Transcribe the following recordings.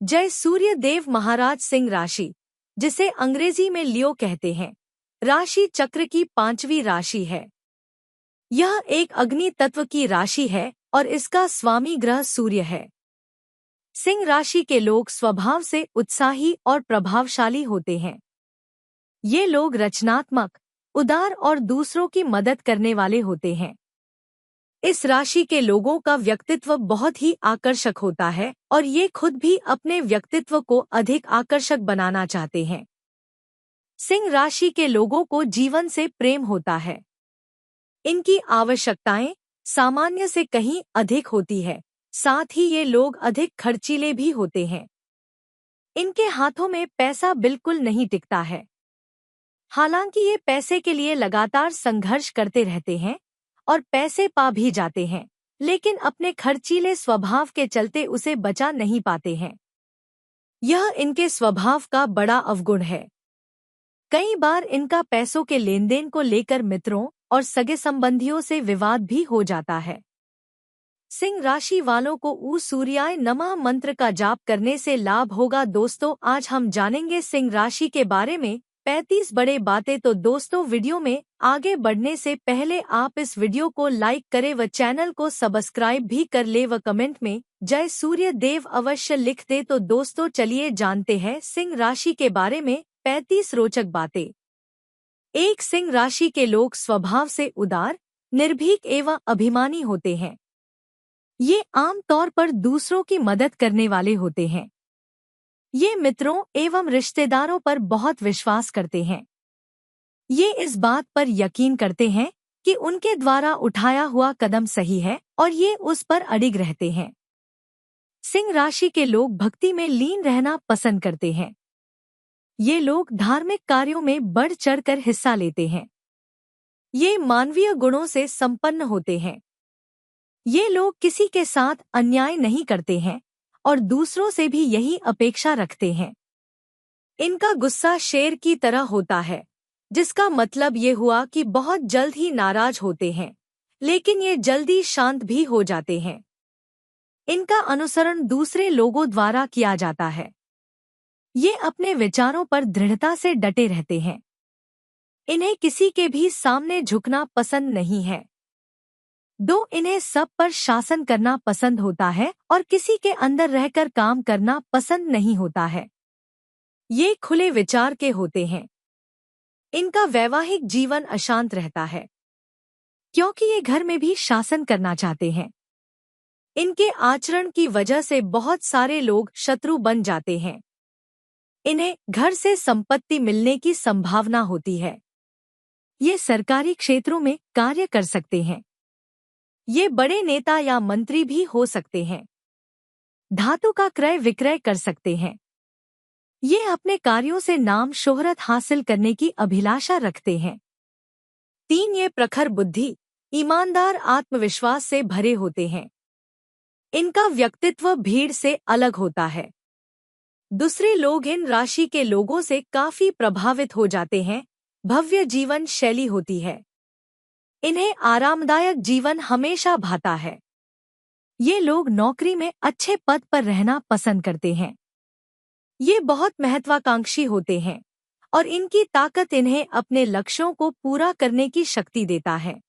जय सूर्य देव महाराज सिंह राशि, जिसे अंग्रेजी में लियो कहते हैं, राशि चक्र की 5वीं राशि है। यह एक अग्नि तत्व की राशि है और इसका स्वामी ग्रह सूर्य है। सिंह राशि के लोग स्वभाव से उत्साही और प्रभावशाली होते हैं। ये लोग रचनात्मक, उदार और दूसरों की मदद करने वाले होते हैं। इस राशि के लोगों का व्यक्तित्व बहुत ही आकर्षक होता है और ये खुद भी अपने व्यक्तित्व को अधिक आकर्षक बनाना चाहते हैं। सिंह राशि के लोगों को जीवन से प्रेम होता है। इनकी आवश्यकताएं सामान्य से कहीं अधिक होती है, साथ ही ये लोग अधिक खर्चीले भी होते हैं। इनके हाथों में पैसा बिल्कुल नहीं टिकता है। हालांकि ये पैसे के लिए लगातार संघर्ष करते रहते हैं और पैसे पा भी जाते हैं, लेकिन अपने खर्चीले स्वभाव के चलते उसे बचा नहीं पाते हैं। यह इनके स्वभाव का बड़ा अवगुण है। कई बार इनका पैसों के लेनदेन को लेकर मित्रों और सगे संबंधियों से विवाद भी हो जाता है। सिंह राशि वालों को ऊ सूर्याय नमः मंत्र का जाप करने से लाभ होगा। दोस्तों, आज हम जानेंगे सिंह राशि के बारे में 35 बड़े बातें। तो दोस्तों, वीडियो में आगे बढ़ने से पहले आप इस वीडियो को लाइक करें व चैनल को सब्सक्राइब भी कर ले व कमेंट में जय सूर्य देव अवश्य लिख दे। तो दोस्तों, चलिए जानते हैं सिंह राशि के बारे में 35 रोचक बातें। एक, सिंह राशि के लोग स्वभाव से उदार, निर्भीक एवं अभिमानी होते हैं। ये आम तौर पर दूसरों की मदद करने वाले होते हैं। ये मित्रों एवं रिश्तेदारों पर बहुत विश्वास करते हैं। ये इस बात पर यकीन करते हैं कि उनके द्वारा उठाया हुआ कदम सही है और ये उस पर अडिग रहते हैं। सिंह राशि के लोग भक्ति में लीन रहना पसंद करते हैं। ये लोग धार्मिक कार्यों में बढ़ चढ़कर हिस्सा लेते हैं। ये मानवीय गुणों से संपन्न होते हैं। ये लोग किसी के साथ अन्याय नहीं करते हैं और दूसरों से भी यही अपेक्षा रखते हैं। इनका गुस्सा शेर की तरह होता है, जिसका मतलब ये हुआ कि बहुत जल्द ही नाराज होते हैं, लेकिन ये जल्दी शांत भी हो जाते हैं। इनका अनुसरण दूसरे लोगों द्वारा किया जाता है। ये अपने विचारों पर दृढ़ता से डटे रहते हैं। इन्हें किसी के भी सामने झुकना पसंद नहीं है। इन्हें सब पर शासन करना पसंद होता है और किसी के अंदर रहकर काम करना पसंद नहीं होता है। ये खुले विचार के होते हैं। इनका वैवाहिक जीवन अशांत रहता है, क्योंकि ये घर में भी शासन करना चाहते हैं। इनके आचरण की वजह से बहुत सारे लोग शत्रु बन जाते हैं। इन्हें घर से संपत्ति मिलने की संभावना होती है। ये सरकारी क्षेत्रों में कार्य कर सकते हैं। ये बड़े नेता या मंत्री भी हो सकते हैं। धातु का क्रय विक्रय कर सकते हैं। ये अपने कार्यों से नाम शोहरत हासिल करने की अभिलाषा रखते हैं। 3, ये प्रखर बुद्धि, ईमानदार, आत्मविश्वास से भरे होते हैं। इनका व्यक्तित्व भीड़ से अलग होता है। दूसरे लोग इन राशि के लोगों से काफी प्रभावित हो जाते हैं। भव्य जीवन शैली होती है। इन्हें आरामदायक जीवन हमेशा भाता है। ये लोग नौकरी में अच्छे पद पर रहना पसंद करते हैं। ये बहुत महत्वाकांक्षी होते हैं और इनकी ताकत इन्हें अपने लक्ष्यों को पूरा करने की शक्ति देता है।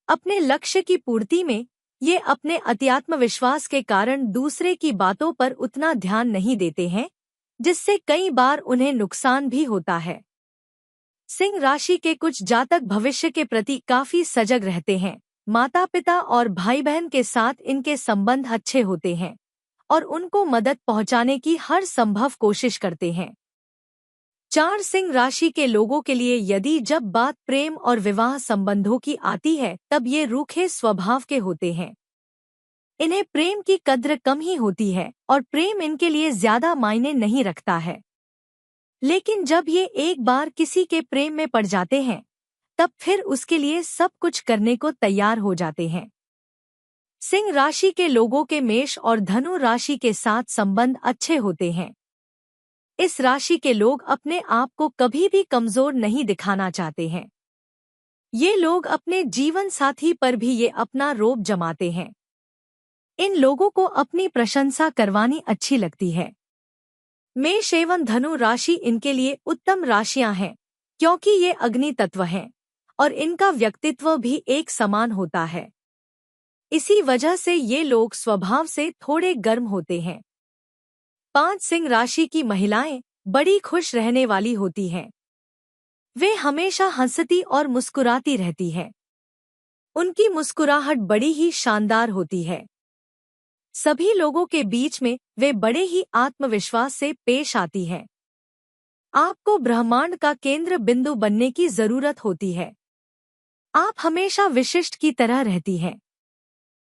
अपने लक्ष्य की पूर्ति में ये अपने अत्यात्मविश्वास के कारण दूसरे की बातों पर उतना ध्यान नहीं देते हैं, जिससे कई बार उन्हें नुकसान भी होता है। सिंह राशि के कुछ जातक भविष्य के प्रति काफी सजग रहते हैं। माता पिता और भाई बहन के साथ इनके संबंध अच्छे होते हैं और उनको मदद पहुंचाने की हर संभव कोशिश करते हैं। 4, सिंह राशि के लोगों के लिए यदि जब बात प्रेम और विवाह संबंधों की आती है, तब ये रूखे स्वभाव के होते हैं। इन्हें प्रेम की कद्र कम ही होती है और प्रेम इनके लिए ज्यादा मायने नहीं रखता है। लेकिन जब ये एक बार किसी के प्रेम में पड़ जाते हैं, तब फिर उसके लिए सब कुछ करने को तैयार हो जाते हैं। सिंह राशि के लोगों के मेष और धनु राशि के साथ संबंध अच्छे होते हैं। इस राशि के लोग अपने आप को कभी भी कमजोर नहीं दिखाना चाहते हैं। ये लोग अपने जीवन साथी पर भी ये अपना रोब जमाते हैं। इन लोगों को अपनी प्रशंसा करवानी अच्छी लगती है। मेष एवं धनु राशि इनके लिए उत्तम राशियां हैं, क्योंकि ये अग्नि तत्व हैं और इनका व्यक्तित्व भी एक समान होता है। इसी वजह से ये लोग स्वभाव से थोड़े गर्म होते हैं। 5 सिंह राशि की महिलाएं बड़ी खुश रहने वाली होती हैं। वे हमेशा हंसती और मुस्कुराती रहती हैं। उनकी मुस्कुराहट बड़ी ही शानदार होती है। सभी लोगों के बीच में वे बड़े ही आत्मविश्वास से पेश आती हैं। आपको ब्रह्मांड का केंद्र बिंदु बनने की जरूरत होती है। आप हमेशा विशिष्ट की तरह रहती हैं।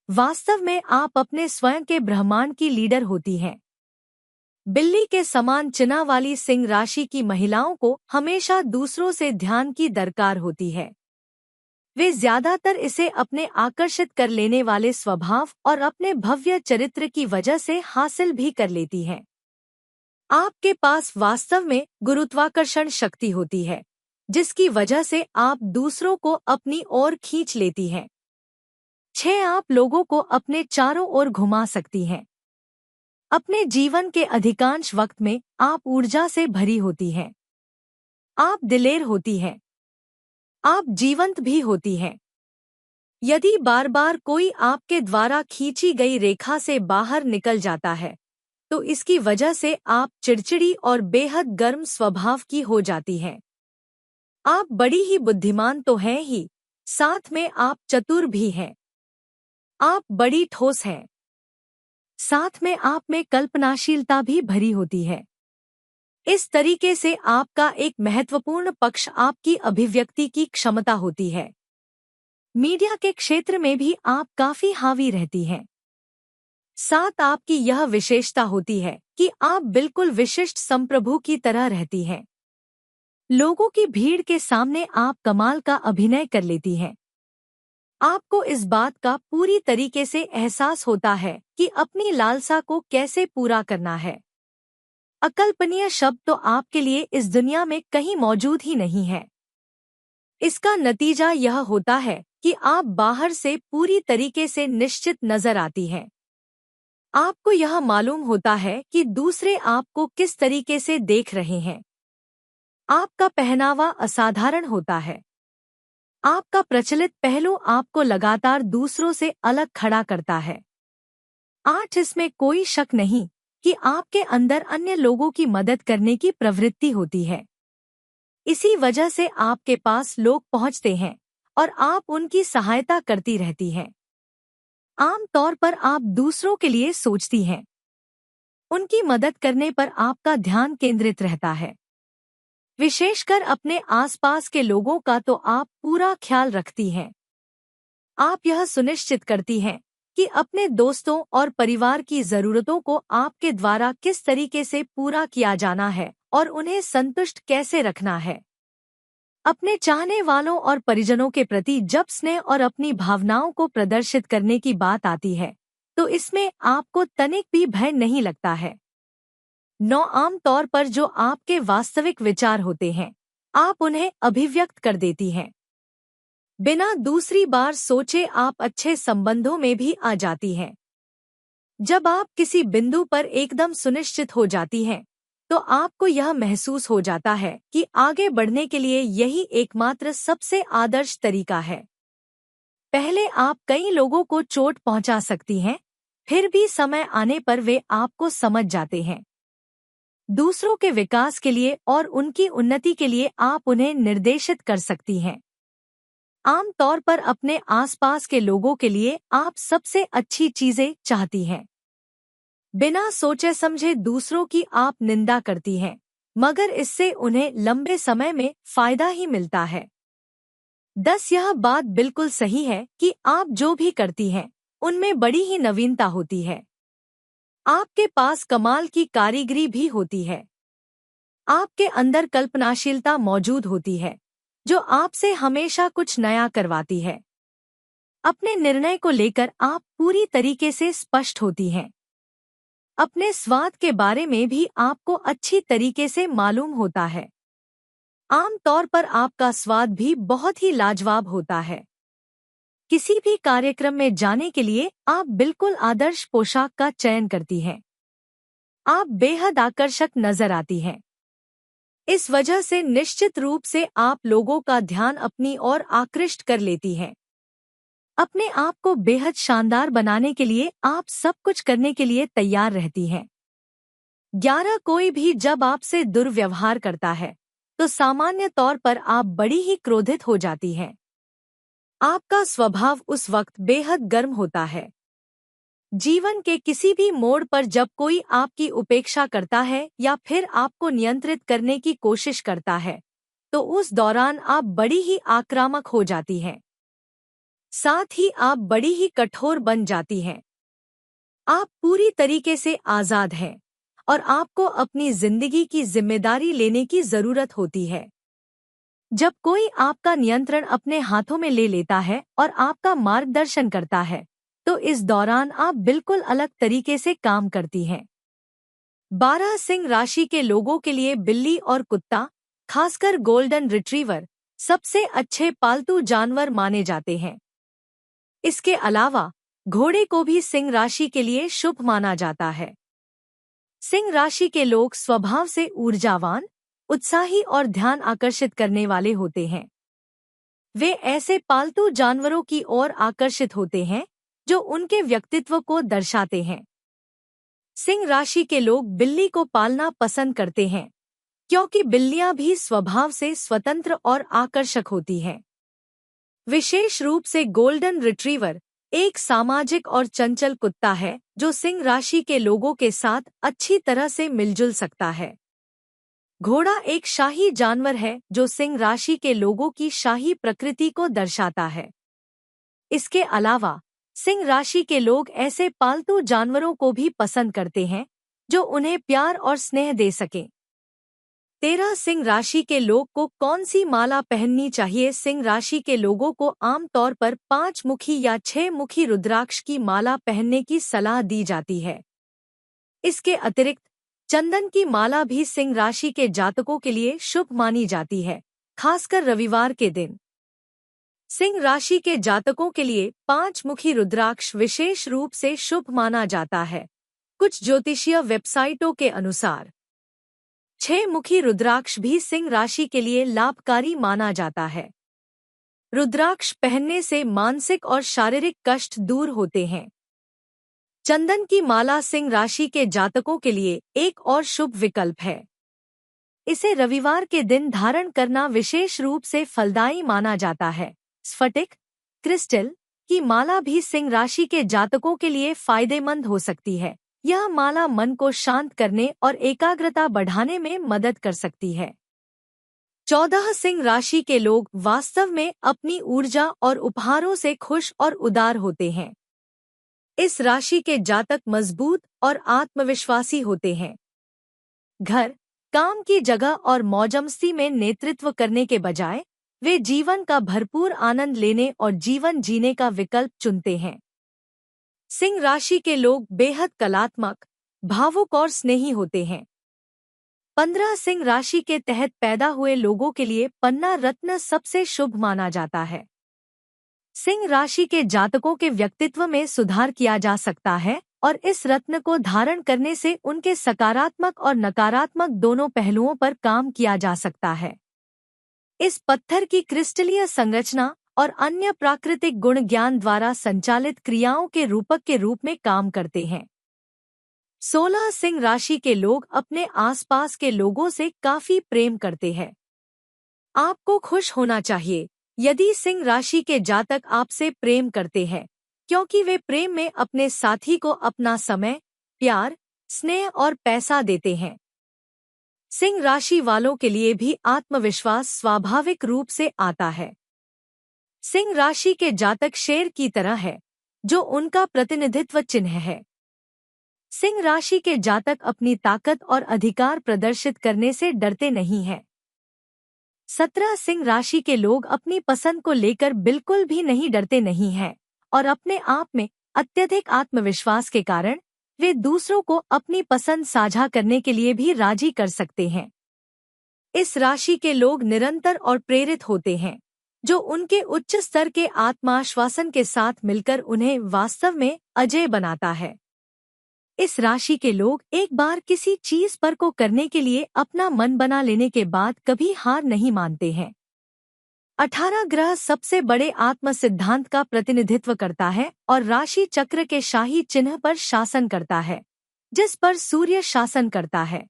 वास्तव में आप अपने स्वयं के ब्रह्मांड की लीडर होती हैं। बिल्ली के समान चिन्ह वाली सिंह राशि की महिलाओं को हमेशा दूसरों से ध्यान की दरकार होती है। वे ज्यादातर इसे अपने आकर्षित कर लेने वाले स्वभाव और अपने भव्य चरित्र की वजह से हासिल भी कर लेती हैं। आपके पास वास्तव में गुरुत्वाकर्षण शक्ति होती है, जिसकी वजह से आप दूसरों को अपनी ओर खींच लेती हैं। 6 आप लोगों को अपने चारों ओर घुमा सकती हैं। अपने जीवन के अधिकांश वक्त में आप ऊर्जा से भरी होती हैं। आप दिलेर होती हैं। आप जीवंत भी होती हैं। यदि बार बार कोई आपके द्वारा खींची गई रेखा से बाहर निकल जाता है, तो इसकी वजह से आप चिड़चिड़ी और बेहद गर्म स्वभाव की हो जाती हैं। आप बड़ी ही बुद्धिमान तो हैं ही, साथ में आप चतुर भी हैं। आप बड़ी ठोस हैं। साथ में आप में कल्पनाशीलता भी भरी होती है। इस तरीके से आपका एक महत्वपूर्ण पक्ष आपकी अभिव्यक्ति की क्षमता होती है। मीडिया के क्षेत्र में भी आप काफी हावी रहती हैं। साथ आपकी यह विशेषता होती है कि आप बिल्कुल विशिष्ट संप्रभु की तरह रहती हैं। लोगों की भीड़ के सामने आप कमाल का अभिनय कर लेती हैं। आपको इस बात का पूरी तरीके से एहसास होता है कि अपनी लालसा को कैसे पूरा करना है। अकल्पनीय शब्द तो आपके लिए इस दुनिया में कहीं मौजूद ही नहीं है। इसका नतीजा यह होता है कि आप बाहर से पूरी तरीके से निश्चित नजर आती हैं। आपको यह मालूम होता है कि दूसरे आपको किस तरीके से देख रहे हैं। आपका पहनावा असाधारण होता है। आपका प्रचलित पहलू आपको लगातार दूसरों से अलग खड़ा करता है। 8 इसमें कोई शक नहीं कि आपके अंदर अन्य लोगों की मदद करने की प्रवृत्ति होती है। इसी वजह से आपके पास लोग पहुंचते हैं और आप उनकी सहायता करती रहती हैं। आम तौर पर आप दूसरों के लिए सोचती हैं। उनकी मदद करने पर आपका ध्यान केंद्रित रहता है। विशेषकर अपने आसपास के लोगों का तो आप पूरा ख्याल रखती हैं। आप यह सुनिश्चित करती हैं कि अपने दोस्तों और परिवार की जरूरतों को आपके द्वारा किस तरीके से पूरा किया जाना है और उन्हें संतुष्ट कैसे रखना है। अपने चाहने वालों और परिजनों के प्रति जब स्नेह और अपनी भावनाओं को प्रदर्शित करने की बात आती है, तो इसमें आपको तनिक भी भय नहीं लगता है। 9 आम तौर पर जो आपके वास्तविक विचार होते हैं, आप उन्हें अभिव्यक्त कर देती हैं। बिना दूसरी बार सोचे आप अच्छे संबंधों में भी आ जाती हैं। जब आप किसी बिंदु पर एकदम सुनिश्चित हो जाती हैं, तो आपको यह महसूस हो जाता है कि आगे बढ़ने के लिए यही एकमात्र सबसे आदर्श तरीका है। पहले आप कई लोगों को चोट पहुंचा सकती हैं, फिर भी समय आने पर वे आपको समझ जाते हैं। दूसरों के विकास के लिए और उनकी उन्नति के लिए आप उन्हें निर्देशित कर सकती हैं। आम तौर पर अपने आसपास के लोगों के लिए आप सबसे अच्छी चीजें चाहती हैं। बिना सोचे समझे दूसरों की आप निंदा करती हैं, मगर इससे उन्हें लंबे समय में फायदा ही मिलता है। 10 यह बात बिल्कुल सही है कि आप जो भी करती हैं, उनमें बड़ी ही नवीनता होती है। आपके पास कमाल की कारीगरी भी होती है। आपके अंदर कल्पनाशीलता मौजूद होती है, जो आपसे हमेशा कुछ नया करवाती है। अपने निर्णय को लेकर आप पूरी तरीके से स्पष्ट होती हैं। अपने स्वाद के बारे में भी आपको अच्छी तरीके से मालूम होता है। आम तौर पर आपका स्वाद भी बहुत ही लाजवाब होता है। किसी भी कार्यक्रम में जाने के लिए आप बिल्कुल आदर्श पोशाक का चयन करती हैं। आप बेहद आकर्षक नजर आती हैं। इस वजह से निश्चित रूप से आप लोगों का ध्यान अपनी ओर आकृष्ट कर लेती हैं। अपने आप को बेहद शानदार बनाने के लिए आप सब कुछ करने के लिए तैयार रहती हैं। 11 कोई भी जब आपसे दुर्व्यवहार करता है तो सामान्य तौर पर आप बड़ी ही क्रोधित हो जाती हैं। आपका स्वभाव उस वक्त बेहद गर्म होता है। जीवन के किसी भी मोड़ पर जब कोई आपकी उपेक्षा करता है या फिर आपको नियंत्रित करने की कोशिश करता है तो उस दौरान आप बड़ी ही आक्रामक हो जाती हैं। साथ ही आप बड़ी ही कठोर बन जाती हैं। आप पूरी तरीके से आजाद हैं और आपको अपनी जिंदगी की जिम्मेदारी लेने की जरूरत होती है। जब कोई आपका नियंत्रण अपने हाथों में ले लेता है और आपका मार्गदर्शन करता है तो इस दौरान आप बिल्कुल अलग तरीके से काम करती हैं। 12 सिंह राशि के लोगों के लिए बिल्ली और कुत्ता, खासकर गोल्डन रिट्रीवर, सबसे अच्छे पालतू जानवर माने जाते हैं। इसके अलावा घोड़े को भी सिंह राशि के लिए शुभ माना जाता है। सिंह राशि के लोग स्वभाव से ऊर्जावान, उत्साही और ध्यान आकर्षित करने वाले होते हैं। वे ऐसे पालतू जानवरों की ओर आकर्षित होते हैं जो उनके व्यक्तित्व को दर्शाते हैं। सिंह राशि के लोग बिल्ली को पालना पसंद करते हैं क्योंकि बिल्लियां भी स्वभाव से स्वतंत्र और आकर्षक होती हैं। विशेष रूप से गोल्डन रिट्रीवर एक सामाजिक और चंचल कुत्ता है जो सिंह राशि के लोगों के साथ अच्छी तरह से मिलजुल सकता है। घोड़ा एक शाही जानवर है जो सिंह राशि के लोगों की शाही प्रकृति को दर्शाता है। इसके अलावा सिंह राशि के लोग ऐसे पालतू जानवरों को भी पसंद करते हैं जो उन्हें प्यार और स्नेह दे सकें। 13 सिंह राशि के लोग को कौन सी माला पहननी चाहिए? सिंह राशि के लोगों को आमतौर पर 5 मुखी या 6 मुखी रुद्राक्ष की माला पहनने की सलाह दी जाती है। इसके अतिरिक्त चंदन की माला भी सिंह राशि के जातकों के लिए शुभ मानी जाती है, खासकर रविवार के दिन। सिंह राशि के जातकों के लिए 5 मुखी रुद्राक्ष विशेष रूप से शुभ माना जाता है। कुछ ज्योतिषीय वेबसाइटों के अनुसार 6 मुखी रुद्राक्ष भी सिंह राशि के लिए लाभकारी माना जाता है। रुद्राक्ष पहनने से मानसिक और शारीरिक कष्ट दूर होते हैं। चंदन की माला सिंह राशि के जातकों के लिए एक और शुभ विकल्प है। इसे रविवार के दिन धारण करना विशेष रूप से फलदायी माना जाता है। स्फटिक क्रिस्टल की माला भी सिंह राशि के जातकों के लिए फायदेमंद हो सकती है। यह माला मन को शांत करने और एकाग्रता बढ़ाने में मदद कर सकती है। 14 सिंह राशि के लोग वास्तव में अपनी ऊर्जा और उपहारों से खुश और उदार होते हैं। इस राशि के जातक मजबूत और आत्मविश्वासी होते हैं। घर, काम की जगह और मौजमस्ती में नेतृत्व करने के बजाय वे जीवन का भरपूर आनंद लेने और जीवन जीने का विकल्प चुनते हैं। सिंह राशि के लोग बेहद कलात्मक, भावुक और स्नेही होते हैं। 15 सिंह राशि के तहत पैदा हुए लोगों के लिए पन्ना रत्न सबसे शुभ माना जाता है। सिंह राशि के जातकों के व्यक्तित्व में सुधार किया जा सकता है और इस रत्न को धारण करने से उनके सकारात्मक और नकारात्मक दोनों पहलुओं पर काम किया जा सकता है। इस पत्थर की क्रिस्टलीय संरचना और अन्य प्राकृतिक गुण ज्ञान द्वारा संचालित क्रियाओं के रूपक के रूप में काम करते हैं। 16 सिंह राशि के लोग अपने आसपास के लोगों से काफी प्रेम करते हैं। आपको खुश होना चाहिए यदि सिंह राशि के जातक आपसे प्रेम करते हैं, क्योंकि वे प्रेम में अपने साथी को अपना समय, प्यार, स्नेह और पैसा देते हैं। सिंह राशि वालों के लिए भी आत्मविश्वास स्वाभाविक रूप से आता है। सिंह राशि के जातक शेर की तरह है, जो उनका प्रतिनिधित्व चिन्ह है। सिंह राशि के जातक अपनी ताकत और अधिकार प्रदर्शित करने से डरते नहीं हैं। 17 सिंह राशि के लोग अपनी पसंद को लेकर बिल्कुल भी नहीं डरते नहीं हैं और अपने आप में अत्यधिक आत्मविश्वास के कारण वे दूसरों को अपनी पसंद साझा करने के लिए भी राजी कर सकते हैं। इस राशि के लोग निरंतर और प्रेरित होते हैं। जो उनके उच्च स्तर के आत्माश्वासन के साथ मिलकर उन्हें वास्तव में अजेय बनाता है। इस राशि के लोग एक बार किसी चीज पर को करने के लिए अपना मन बना लेने के बाद कभी हार नहीं मानते हैं। 18 ग्रह सबसे बड़े आत्म सिद्धांत का प्रतिनिधित्व करता है और राशि चक्र के शाही चिन्ह पर शासन करता है, जिस पर सूर्य शासन करता है।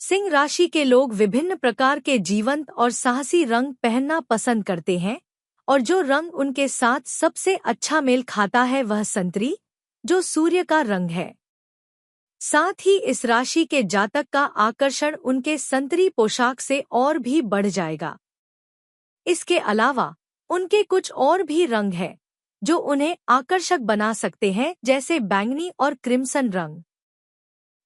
सिंह राशि के लोग विभिन्न प्रकार के जीवंत और साहसी रंग पहनना पसंद करते हैं, और जो रंग उनके साथ सबसे अच्छा मेल खाता है वह संतरी, जो सूर्य का रंग है। साथ ही इस राशि के जातक का आकर्षण उनके संतरी पोशाक से और भी बढ़ जाएगा। इसके अलावा उनके कुछ और भी रंग हैं जो उन्हें आकर्षक बना सकते हैं, जैसे बैंगनी और क्रिम्सन रंग।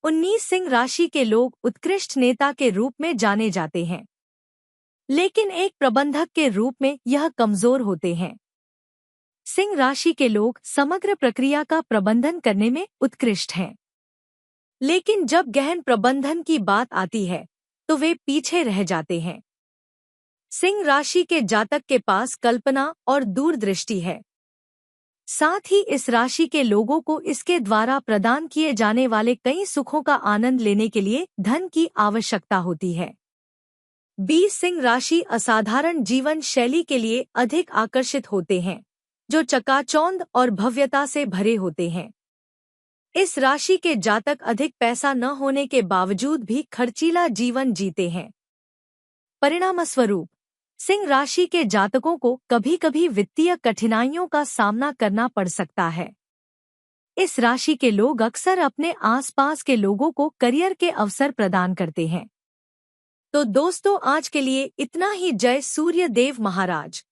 19 सिंह राशि के लोग उत्कृष्ट नेता के रूप में जाने जाते हैं, लेकिन एक प्रबंधक के रूप में यह कमजोर होते हैं। सिंह राशि के लोग समग्र प्रक्रिया का प्रबंधन करने में उत्कृष्ट हैं, लेकिन जब गहन प्रबंधन की बात आती है तो वे पीछे रह जाते हैं। सिंह राशि के जातक के पास कल्पना और दूरदृष्टि है। साथ ही इस राशि के लोगों को इसके द्वारा प्रदान किए जाने वाले कई सुखों का आनंद लेने के लिए धन की आवश्यकता होती है। 20 सिंह राशि असाधारण जीवन शैली के लिए अधिक आकर्षित होते हैं, जो चकाचौंध और भव्यता से भरे होते हैं। इस राशि के जातक अधिक पैसा न होने के बावजूद भी खर्चीला जीवन जीते हैं। परिणामस्वरूप सिंह राशि के जातकों को कभी-कभी वित्तीय कठिनाइयों का सामना करना पड़ सकता है। इस राशि के लोग अक्सर अपने आसपास के लोगों को करियर के अवसर प्रदान करते हैं। तो दोस्तों, आज के लिए इतना ही। जय सूर्य देव महाराज।